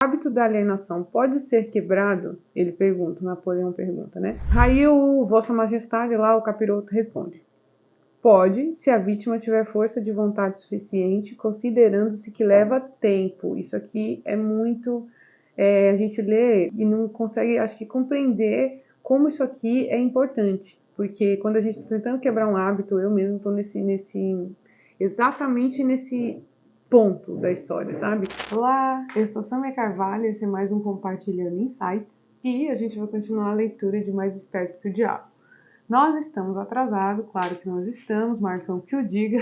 O hábito da alienação pode ser quebrado? Ele pergunta, Napoleão pergunta, né? Aí o Vossa Majestade lá, o capiroto, responde: pode, se a vítima tiver força de vontade suficiente, considerando-se que leva tempo. Isso aqui é muito... a gente lê e não consegue, acho que, compreender como isso aqui é importante. Porque quando a gente está tentando quebrar um hábito, eu mesmo estou exatamente nesse ponto da história, sabe? Olá, eu sou Samia Carvalho, esse é mais um Compartilhando Insights e a gente vai continuar a leitura de Mais Esperto que o Diabo. Nós estamos atrasados, claro que nós estamos, Marcão que o diga,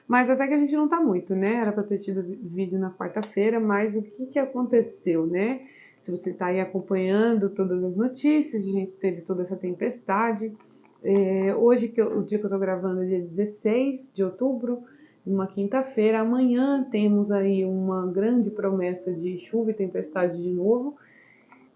mas até que a gente não tá muito, né? Era para ter tido vídeo na quarta-feira, mas o que aconteceu, né? Se você tá aí acompanhando todas as notícias, a gente teve toda essa tempestade. Hoje, o dia que eu tô gravando é dia 16 de outubro, uma quinta-feira. Amanhã temos aí uma grande promessa de chuva e tempestade de novo.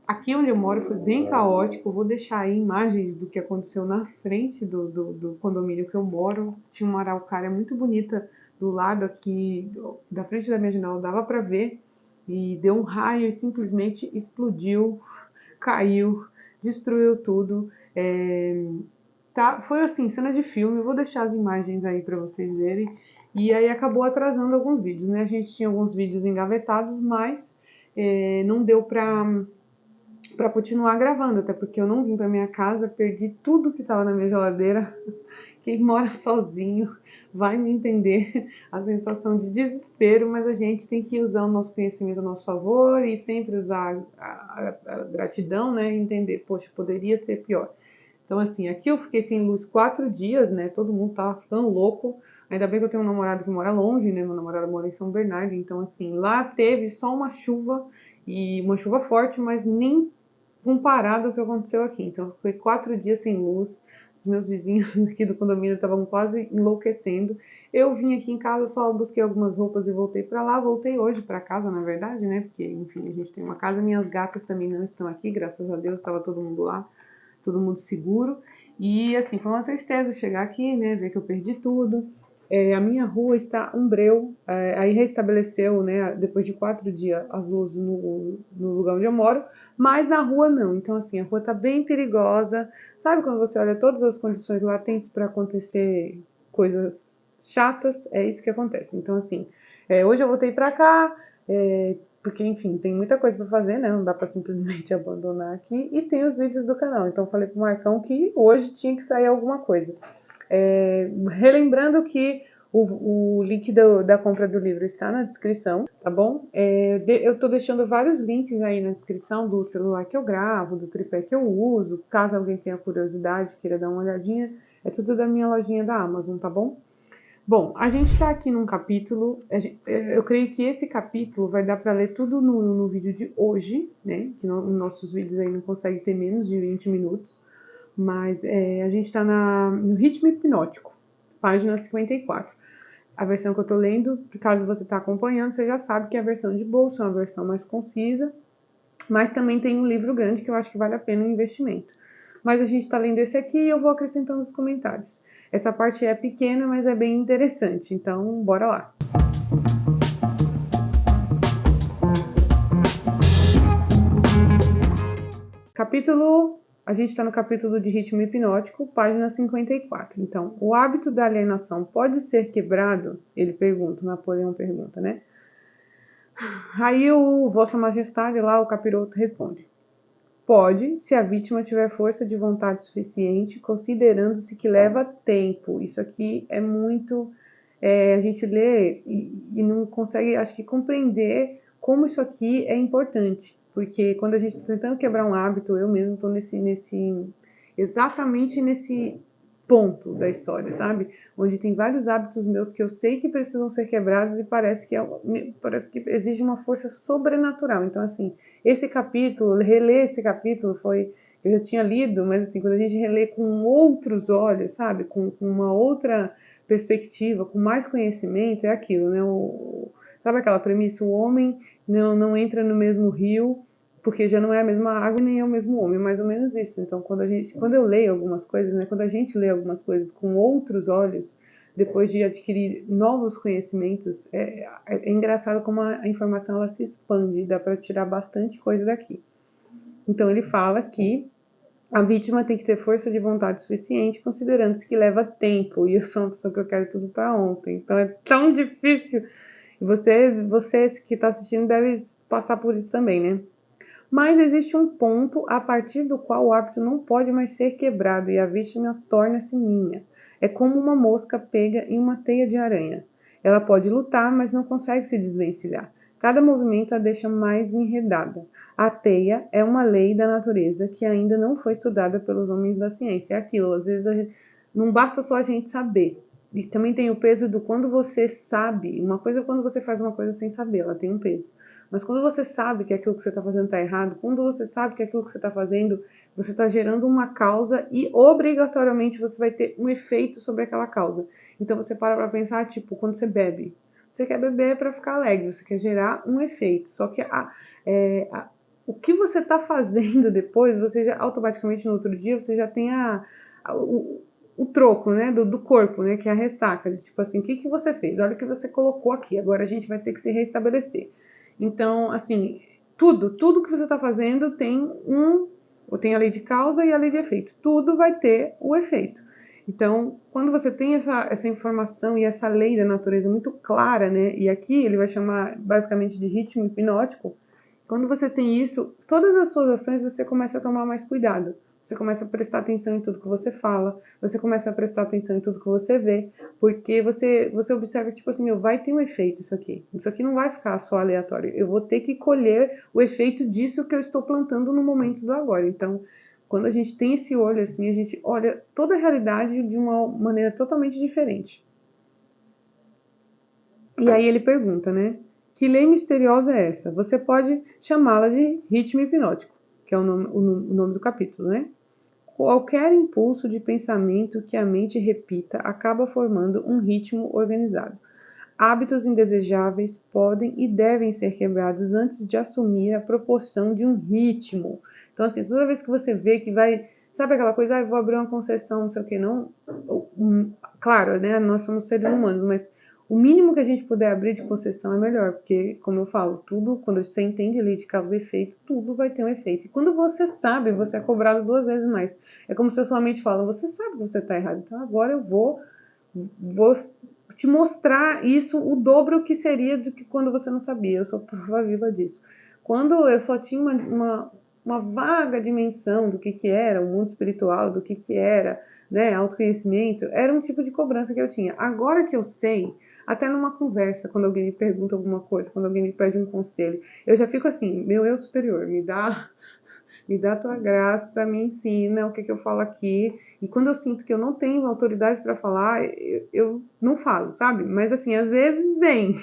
Aqui onde eu moro foi bem caótico. Vou deixar aí imagens do que aconteceu na frente do condomínio que eu moro. Tinha uma araucária muito bonita do lado aqui, da frente da minha janela, dava para ver. E deu um raio e simplesmente explodiu, caiu, destruiu tudo. Foi assim, cena de filme. Eu vou deixar as imagens aí para vocês verem. E aí acabou atrasando alguns vídeos, né? A gente tinha alguns vídeos engavetados, mas não deu para continuar gravando, até porque eu não vim para minha casa, perdi tudo que estava na minha geladeira. Quem mora sozinho vai me entender a sensação de desespero, mas a gente tem que usar o nosso conhecimento a nosso favor e sempre usar a gratidão, né? E entender, poxa, poderia ser pior. Então, assim, aqui eu fiquei sem luz 4 dias, né? Todo mundo tava ficando louco. Ainda bem que eu tenho um namorado que mora longe, né? Meu namorado mora em São Bernardo. Então, assim, lá teve só uma chuva, e uma chuva forte, mas nem comparado ao que aconteceu aqui. Então, foi 4 dias sem luz. Os meus vizinhos aqui do condomínio estavam quase enlouquecendo. Eu vim aqui em casa, só busquei algumas roupas e voltei para lá. Voltei hoje para casa, na verdade, né? Porque, enfim, a gente tem uma casa. Minhas gatas também não estão aqui, graças a Deus, estava todo mundo lá, todo mundo seguro. E, assim, foi uma tristeza chegar aqui, né? Ver que eu perdi tudo. A minha rua está um breu. Aí restabeleceu, né, depois de 4 dias, as luzes no lugar onde eu moro, mas na rua não. Então, assim, a rua está bem perigosa. Sabe quando você olha todas as condições latentes para acontecer coisas chatas? É isso que acontece. Então, assim, hoje eu voltei para cá, porque, enfim, tem muita coisa para fazer, né? Não dá para simplesmente abandonar aqui. E tem os vídeos do canal. Então, eu falei pro Marcão que hoje tinha que sair alguma coisa. Relembrando que o link da compra do livro está na descrição, tá bom? Eu tô deixando vários links aí na descrição do celular que eu gravo, do tripé que eu uso, caso alguém tenha curiosidade, queira dar uma olhadinha, é tudo da minha lojinha da Amazon, tá bom? Bom, a gente tá aqui num capítulo, eu creio que esse capítulo vai dar para ler tudo no vídeo de hoje, né? Que nossos vídeos aí não conseguem ter menos de 20 minutos. Mas a gente está no Ritmo Hipnótico, página 54. A versão que eu estou lendo, caso você está acompanhando, você já sabe que é a versão de bolsa, é uma versão mais concisa, mas também tem um livro grande que eu acho que vale a pena o investimento. Mas a gente está lendo esse aqui e eu vou acrescentando os comentários. Essa parte é pequena, mas é bem interessante, então bora lá. A gente está no capítulo de ritmo hipnótico, página 54. Então, o hábito da alienação pode ser quebrado? Ele pergunta, Napoleão pergunta, né? Aí o Vossa Majestade lá, o capiroto, responde: pode, se a vítima tiver força de vontade suficiente, considerando-se que leva tempo. Isso aqui é muito... a gente lê e não consegue, acho que, compreender como isso aqui é importante. Porque quando a gente está tentando quebrar um hábito, eu mesmo estou exatamente nesse ponto da história, sabe? Onde tem vários hábitos meus que eu sei que precisam ser quebrados e parece que exige uma força sobrenatural. Então, assim, esse capítulo, reler esse capítulo eu já tinha lido, mas assim, quando a gente relê com outros olhos, sabe? Com uma outra perspectiva, com mais conhecimento, é aquilo, né? Sabe aquela premissa? O homem não entra no mesmo rio porque já não é a mesma água e nem é o mesmo homem, mais ou menos isso. Então, quando eu leio algumas coisas, né, quando a gente lê algumas coisas com outros olhos, depois de adquirir novos conhecimentos, é engraçado como a informação ela se expande, dá para tirar bastante coisa daqui. Então ele fala que a vítima tem que ter força de vontade suficiente, considerando-se que leva tempo, e eu sou uma pessoa que eu quero tudo para ontem, então é tão difícil. E você que está assistindo deve passar por isso também, né? Mas existe um ponto a partir do qual o hábito não pode mais ser quebrado e a vítima torna-se minha. É como uma mosca pega em uma teia de aranha. Ela pode lutar, mas não consegue se desvencilhar. Cada movimento a deixa mais enredada. A teia é uma lei da natureza que ainda não foi estudada pelos homens da ciência. É aquilo, às vezes não basta só a gente saber. E também tem o peso do quando você sabe. Uma coisa é quando você faz uma coisa sem saber, ela tem um peso. Mas quando você sabe que aquilo que você está fazendo está errado, quando você sabe que aquilo que você está fazendo, você está gerando uma causa e obrigatoriamente você vai ter um efeito sobre aquela causa. Então você para pensar, tipo, quando você bebe. Você quer beber para ficar alegre, você quer gerar um efeito. Só que o que você está fazendo depois, você já automaticamente no outro dia, você já tem o troco, né, do corpo, né, que é a ressaca. De, tipo assim, o que você fez? Olha o que você colocou aqui, agora a gente vai ter que se restabelecer. Então, assim, tudo que você está fazendo tem a lei de causa e a lei de efeito. Tudo vai ter o efeito. Então, quando você tem essa informação e essa lei da natureza muito clara, né? E aqui ele vai chamar basicamente de ritmo hipnótico. Quando você tem isso, todas as suas ações você começa a tomar mais cuidado. Você começa a prestar atenção em tudo que você fala, você começa a prestar atenção em tudo que você vê, porque você observa, tipo assim, vai ter um efeito isso aqui. Isso aqui não vai ficar só aleatório. Eu vou ter que colher o efeito disso que eu estou plantando no momento do agora. Então, quando a gente tem esse olho assim, a gente olha toda a realidade de uma maneira totalmente diferente. E aí ele pergunta, né? Que lei misteriosa é essa? Você pode chamá-la de ritmo hipnótico, que é o nome do capítulo, né? Qualquer impulso de pensamento que a mente repita acaba formando um ritmo organizado. Hábitos indesejáveis podem e devem ser quebrados antes de assumir a proporção de um ritmo. Então, assim, toda vez que você vê que vai... Sabe aquela coisa, eu vou abrir uma concessão, não sei o que, não... Claro, né, nós somos seres humanos, mas o mínimo que a gente puder abrir de concessão é melhor, porque, como eu falo, tudo, quando você entende lei de causa e efeito, tudo vai ter um efeito. E quando você sabe, você é cobrado 2 vezes mais. É como se a sua mente fala, você sabe que você está errado, então agora eu vou te mostrar isso, o dobro que seria do que quando você não sabia. Eu sou prova viva disso. Quando eu só tinha uma vaga dimensão do que era o mundo espiritual, do que era, né, autoconhecimento, era um tipo de cobrança que eu tinha. Agora que eu sei, até numa conversa, quando alguém me pergunta alguma coisa, quando alguém me pede um conselho, eu já fico assim, meu eu superior, me dá a tua graça, me ensina o que eu falo aqui. E quando eu sinto que eu não tenho autoridade para falar, eu não falo, sabe? Mas assim, às vezes vem.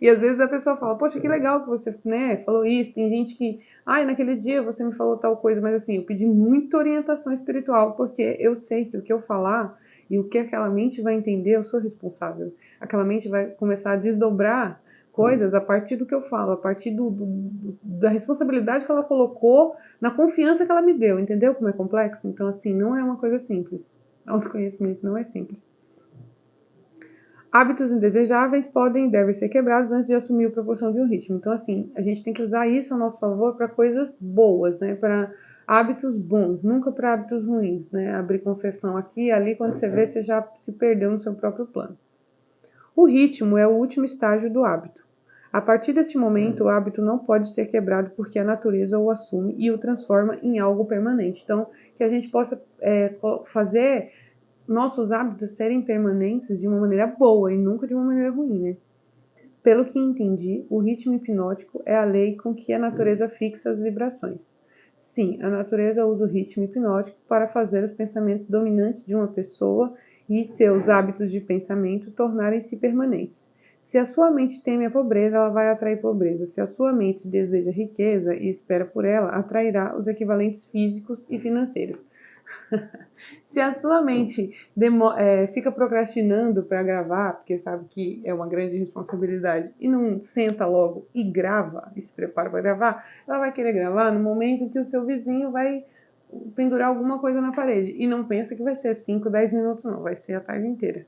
E às vezes a pessoa fala, poxa, que legal que você, né, falou isso. Tem gente que, naquele dia você me falou tal coisa, mas assim, eu pedi muita orientação espiritual, porque eu sei que o que eu falar e o que aquela mente vai entender, eu sou responsável. Aquela mente vai começar a desdobrar coisas a partir do que eu falo, a partir da responsabilidade que ela colocou, na confiança que ela me deu, entendeu como é complexo? Então, assim, não é uma coisa simples. Autoconhecimento não é simples. Hábitos indesejáveis podem e devem ser quebrados antes de assumir a proporção de um ritmo. Então, assim, a gente tem que usar isso a nosso favor para coisas boas, né? Para hábitos bons, nunca para hábitos ruins, né? Abrir concessão aqui e ali, quando você vê, você já se perdeu no seu próprio plano. O ritmo é o último estágio do hábito. A partir deste momento, o hábito não pode ser quebrado porque a natureza o assume e o transforma em algo permanente. Então, que a gente possa fazer nossos hábitos serem permanentes de uma maneira boa e nunca de uma maneira ruim, né? Pelo que entendi, o ritmo hipnótico é a lei com que a natureza fixa as vibrações. Sim, a natureza usa o ritmo hipnótico para fazer os pensamentos dominantes de uma pessoa e seus hábitos de pensamento tornarem-se permanentes. Se a sua mente teme a pobreza, ela vai atrair pobreza. Se a sua mente deseja riqueza e espera por ela, atrairá os equivalentes físicos e financeiros. Se a sua mente fica procrastinando para gravar, porque sabe que é uma grande responsabilidade, e não senta logo e grava, e se prepara para gravar, ela vai querer gravar no momento em que o seu vizinho vai pendurar alguma coisa na parede. E não pensa que vai ser 5, 10 minutos, não, vai ser a tarde inteira.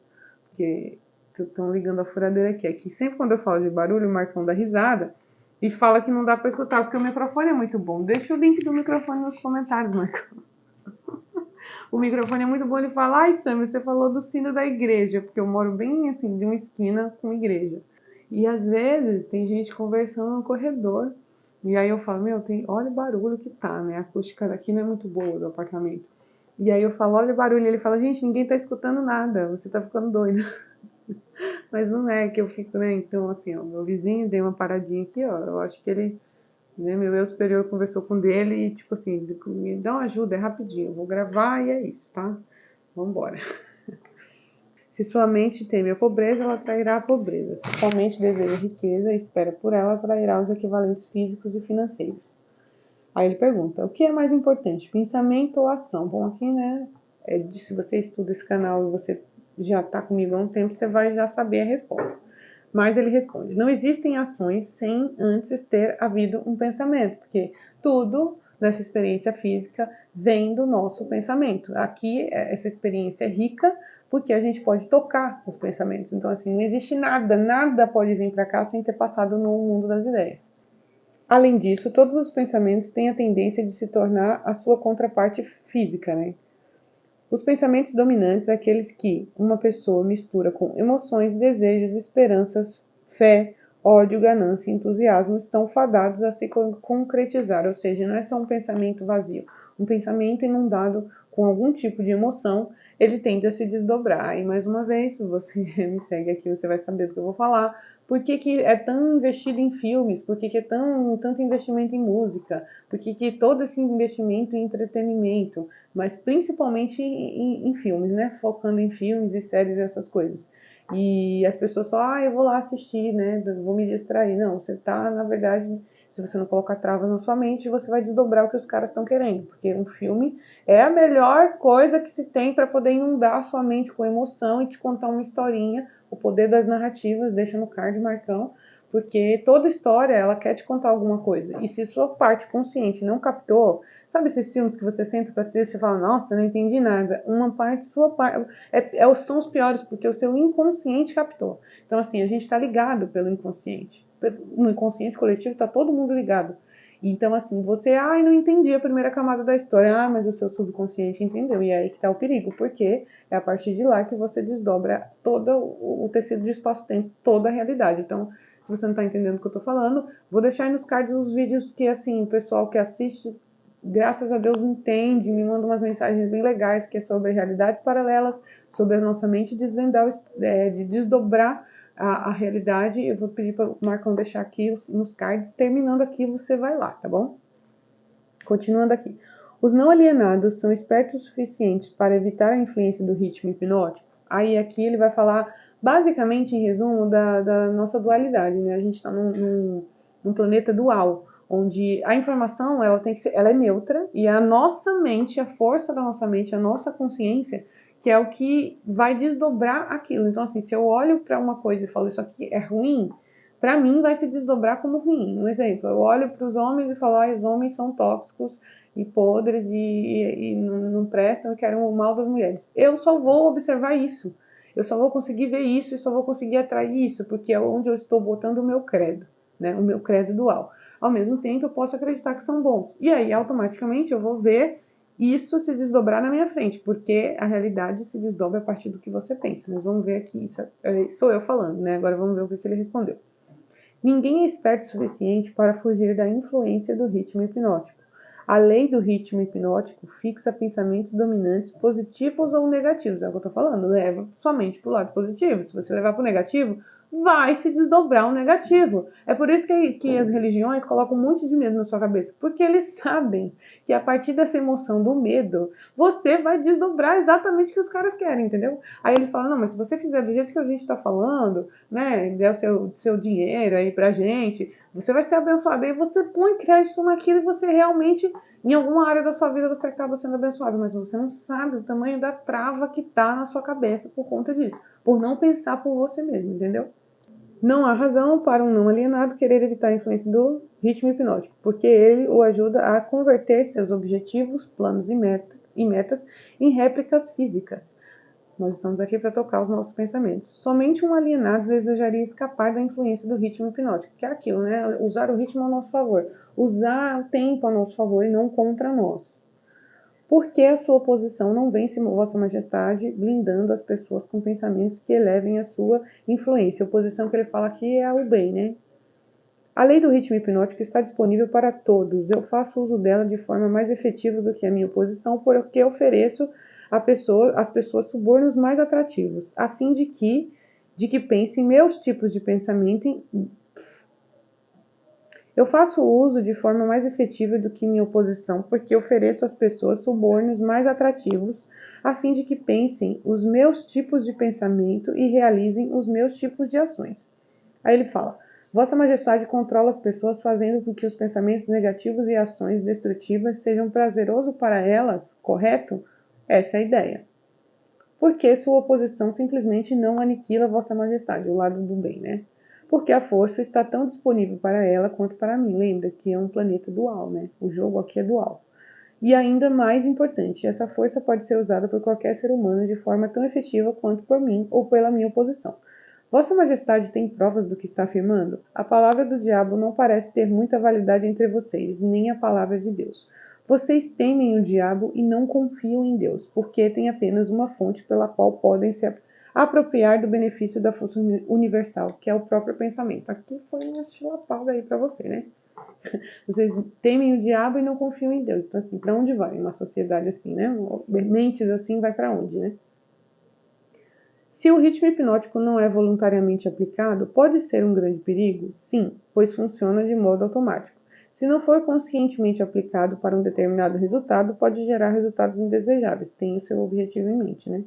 porque estão ligando a furadeira aqui. É que sempre quando eu falo de barulho, o Marcão dá risada e fala que não dá pra escutar, porque o microfone é muito bom. Deixa o link do microfone nos comentários, Marcão. O microfone é muito bom, ele fala, ai Sam, você falou do sino da igreja, porque eu moro bem assim, de uma esquina com igreja. E às vezes tem gente conversando no corredor, e aí eu falo, meu, olha o barulho que tá, né? A acústica daqui não é muito boa do apartamento. E aí eu falo, olha o barulho, e ele fala, gente, ninguém tá escutando nada, você tá ficando doido. Mas não é que eu fico, né? Então, assim, ó, meu vizinho deu uma paradinha aqui, ó, eu acho que ele, né, meu eu superior conversou com o dele e, tipo assim, me dá uma ajuda, é rapidinho, eu vou gravar e é isso, tá? Vambora. Se sua mente teme a pobreza, ela atrairá a pobreza. Se sua mente deseja riqueza e espera por ela, atrairá os equivalentes físicos e financeiros. Aí ele pergunta, o que é mais importante, pensamento ou ação? Bom, aqui, né, se você estuda esse canal e você já está comigo há um tempo, você vai já saber a resposta. Mas ele responde, não existem ações sem antes ter havido um pensamento, porque tudo nessa experiência física vem do nosso pensamento. Aqui, essa experiência é rica porque a gente pode tocar os pensamentos. Então, assim, não existe nada pode vir para cá sem ter passado no mundo das ideias. Além disso, todos os pensamentos têm a tendência de se tornar a sua contraparte física, né? Os pensamentos dominantes, aqueles que uma pessoa mistura com emoções, desejos, esperanças, fé, ódio, ganância e entusiasmo, estão fadados a se concretizar, ou seja, não é só um pensamento vazio. Um pensamento inundado com algum tipo de emoção, ele tende a se desdobrar. E mais uma vez, se você me segue aqui, você vai saber do que eu vou falar. Por que é tão investido em filmes? Por que é tanto investimento em música? Por que todo esse investimento em entretenimento? Mas principalmente em filmes, né? Focando em filmes e séries e essas coisas. E as pessoas só, eu vou lá assistir, né? Vou me distrair. Não, você tá, na verdade, se você não colocar travas na sua mente, você vai desdobrar o que os caras estão querendo. Porque um filme é a melhor coisa que se tem para poder inundar a sua mente com emoção e te contar uma historinha. O poder das narrativas, deixa no card, Marcão. Porque toda história, ela quer te contar alguma coisa. E se sua parte consciente não captou, sabe esses filmes que você senta pra assistir e fala, nossa, não entendi nada? Uma parte, sua parte, são os piores, porque o seu inconsciente captou. Então, assim, a gente tá ligado pelo inconsciente. No inconsciente coletivo tá todo mundo ligado. Então, assim, você, não entendi a primeira camada da história, mas o seu subconsciente entendeu. E é aí que tá o perigo, porque é a partir de lá que você desdobra todo o tecido de espaço-tempo, toda a realidade. Então, se você não tá entendendo o que eu tô falando, vou deixar aí nos cards os vídeos que, assim, o pessoal que assiste, graças a Deus, entende, me manda umas mensagens bem legais, que é sobre realidades paralelas, sobre a nossa mente desvendar, de desdobrar a realidade. Eu vou pedir para o Marcão deixar aqui nos cards. Terminando aqui, você vai lá, tá bom? Continuando aqui. Os não alienados são espertos o suficiente para evitar a influência do ritmo hipnótico. Aí aqui ele vai falar, basicamente, em resumo, da nossa dualidade, né? A gente está num planeta dual, onde a informação ela é neutra e a nossa mente, a força da nossa mente, a nossa consciência, que é o que vai desdobrar aquilo. Então, assim, se eu olho para uma coisa e falo isso aqui é ruim, para mim vai se desdobrar como ruim. Um exemplo, eu olho para os homens e falo, os homens são tóxicos e podres e não prestam e querem o mal das mulheres. Eu só vou observar isso. Eu só vou conseguir ver isso e só vou conseguir atrair isso, porque é onde eu estou botando o meu credo, né? O meu credo dual. Ao mesmo tempo, eu posso acreditar que são bons. E aí, automaticamente, eu vou ver isso se desdobrar na minha frente, porque a realidade se desdobra a partir do que você pensa. Mas vamos ver aqui, isso sou eu falando, né? Agora vamos ver o que ele respondeu. Ninguém é esperto o suficiente para fugir da influência do ritmo hipnótico. A lei do ritmo hipnótico fixa pensamentos dominantes positivos ou negativos. É o que eu estou falando, leva somente para o lado positivo. Se você levar para o negativo, vai se desdobrar o negativo. É por isso que as religiões colocam um monte de medo na sua cabeça, porque eles sabem que a partir dessa emoção do medo, você vai desdobrar exatamente o que os caras querem, entendeu? Aí eles falam, não, mas se você fizer do jeito que a gente está falando, né, der o seu dinheiro aí pra gente, você vai ser abençoado. Aí você põe crédito naquilo e você realmente, em alguma área da sua vida, você acaba sendo abençoado, mas você não sabe o tamanho da trava que tá na sua cabeça por conta disso, por não pensar por você mesmo, entendeu? Não há razão para um não alienado querer evitar a influência do ritmo hipnótico, porque ele o ajuda a converter seus objetivos, planos e metas em réplicas físicas. Nós estamos aqui para tocar os nossos pensamentos. Somente um alienado desejaria escapar da influência do ritmo hipnótico, que é aquilo, né? Usar o ritmo ao nosso favor. Usar o tempo ao nosso favor e não contra nós. Por que a sua oposição não vence Vossa Majestade, blindando as pessoas com pensamentos que elevem a sua influência? A oposição que ele fala aqui é o bem, né? A lei do ritmo hipnótico está disponível para todos. Eu faço uso dela de forma mais efetiva do que a minha oposição, porque ofereço às pessoas subornos mais atrativos, a fim de que pensem meus tipos de pensamento. Eu faço uso de forma mais efetiva do que minha oposição, porque ofereço às pessoas subornos mais atrativos, a fim de que pensem os meus tipos de pensamento e realizem os meus tipos de ações. Aí ele fala: Vossa Majestade controla as pessoas fazendo com que os pensamentos negativos e ações destrutivas sejam prazerosos para elas, correto? Essa é a ideia. Porque sua oposição simplesmente não aniquila Vossa Majestade, o lado do bem, né? Porque a força está tão disponível para ela quanto para mim. Lembra que é um planeta dual, né? O jogo aqui é dual. E ainda mais importante, essa força pode ser usada por qualquer ser humano de forma tão efetiva quanto por mim ou pela minha oposição. Vossa Majestade tem provas do que está afirmando? A palavra do diabo não parece ter muita validade entre vocês, nem a palavra de Deus. Vocês temem o diabo e não confiam em Deus, porque têm apenas uma fonte pela qual podem se apropriar do benefício da força universal, que é o próprio pensamento. Aqui foi uma chilapada aí para você, né? Vocês temem o diabo e não confiam em Deus. Então, assim, para onde vai uma sociedade assim, né? Mentes assim, vai para onde, né? Se o ritmo hipnótico não é voluntariamente aplicado, pode ser um grande perigo? Sim, pois funciona de modo automático. Se não for conscientemente aplicado para um determinado resultado, pode gerar resultados indesejáveis. Tem o seu objetivo em mente, né?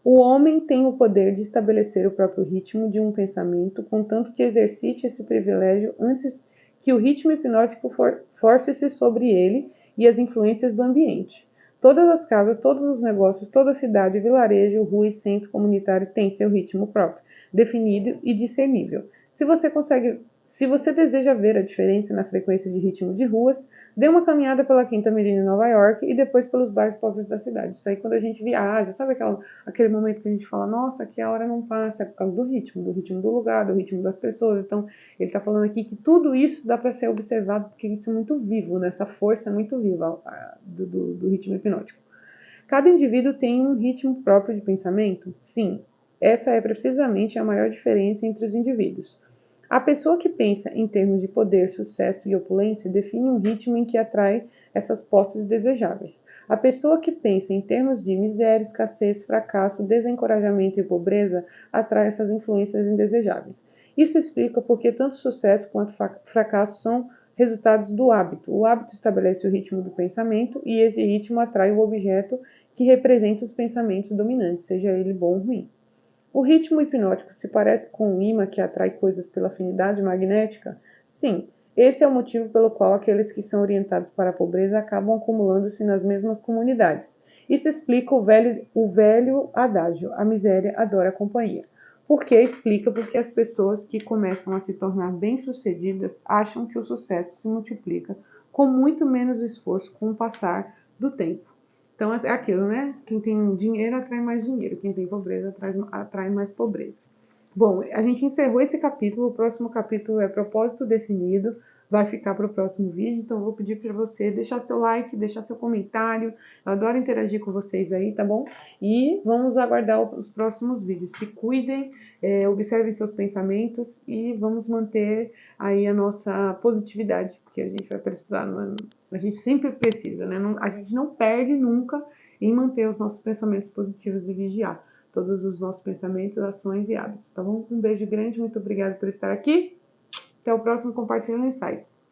O homem tem o poder de estabelecer o próprio ritmo de um pensamento, contanto que exercite esse privilégio antes que o ritmo hipnótico force-se sobre ele e as influências do ambiente. Todas as casas, todos os negócios, toda cidade, vilarejo, rua e centro comunitário têm seu ritmo próprio, definido e discernível. Se você deseja ver a diferença na frequência de ritmo de ruas, dê uma caminhada pela Quinta Avenida em Nova York e depois pelos bairros pobres da cidade. Isso aí quando a gente viaja, sabe aquele momento que a gente fala, nossa, aqui a hora não passa, é por causa do ritmo do lugar, do ritmo das pessoas. Então, ele está falando aqui que tudo isso dá para ser observado, porque isso é muito vivo, né? Essa força é muito viva do ritmo hipnótico. Cada indivíduo tem um ritmo próprio de pensamento? Sim, essa é precisamente a maior diferença entre os indivíduos. A pessoa que pensa em termos de poder, sucesso e opulência define um ritmo em que atrai essas posses desejáveis. A pessoa que pensa em termos de miséria, escassez, fracasso, desencorajamento e pobreza atrai essas influências indesejáveis. Isso explica porque tanto sucesso quanto fracasso são resultados do hábito. O hábito estabelece o ritmo do pensamento e esse ritmo atrai o objeto que representa os pensamentos dominantes, seja ele bom ou ruim. O ritmo hipnótico se parece com um imã que atrai coisas pela afinidade magnética? Sim, esse é o motivo pelo qual aqueles que são orientados para a pobreza acabam acumulando-se nas mesmas comunidades. Isso explica o velho adágio, a miséria adora a companhia. Por que explica? Porque as pessoas que começam a se tornar bem-sucedidas acham que o sucesso se multiplica com muito menos esforço com o passar do tempo. Então, é aquilo, né? Quem tem dinheiro atrai mais dinheiro, quem tem pobreza atrai mais pobreza. Bom, a gente encerrou esse capítulo, o próximo capítulo é propósito definido, vai ficar para o próximo vídeo, então eu vou pedir para você deixar seu like, deixar seu comentário, eu adoro interagir com vocês aí, tá bom? E vamos aguardar os próximos vídeos. Se cuidem, observem seus pensamentos e vamos manter aí a nossa positividade, porque a gente vai precisar, a gente sempre precisa, né? A gente não perde nunca em manter os nossos pensamentos positivos e vigiar todos os nossos pensamentos, ações e hábitos, tá bom? Um beijo grande, muito obrigada por estar aqui. Até o próximo Compartilhando Insights.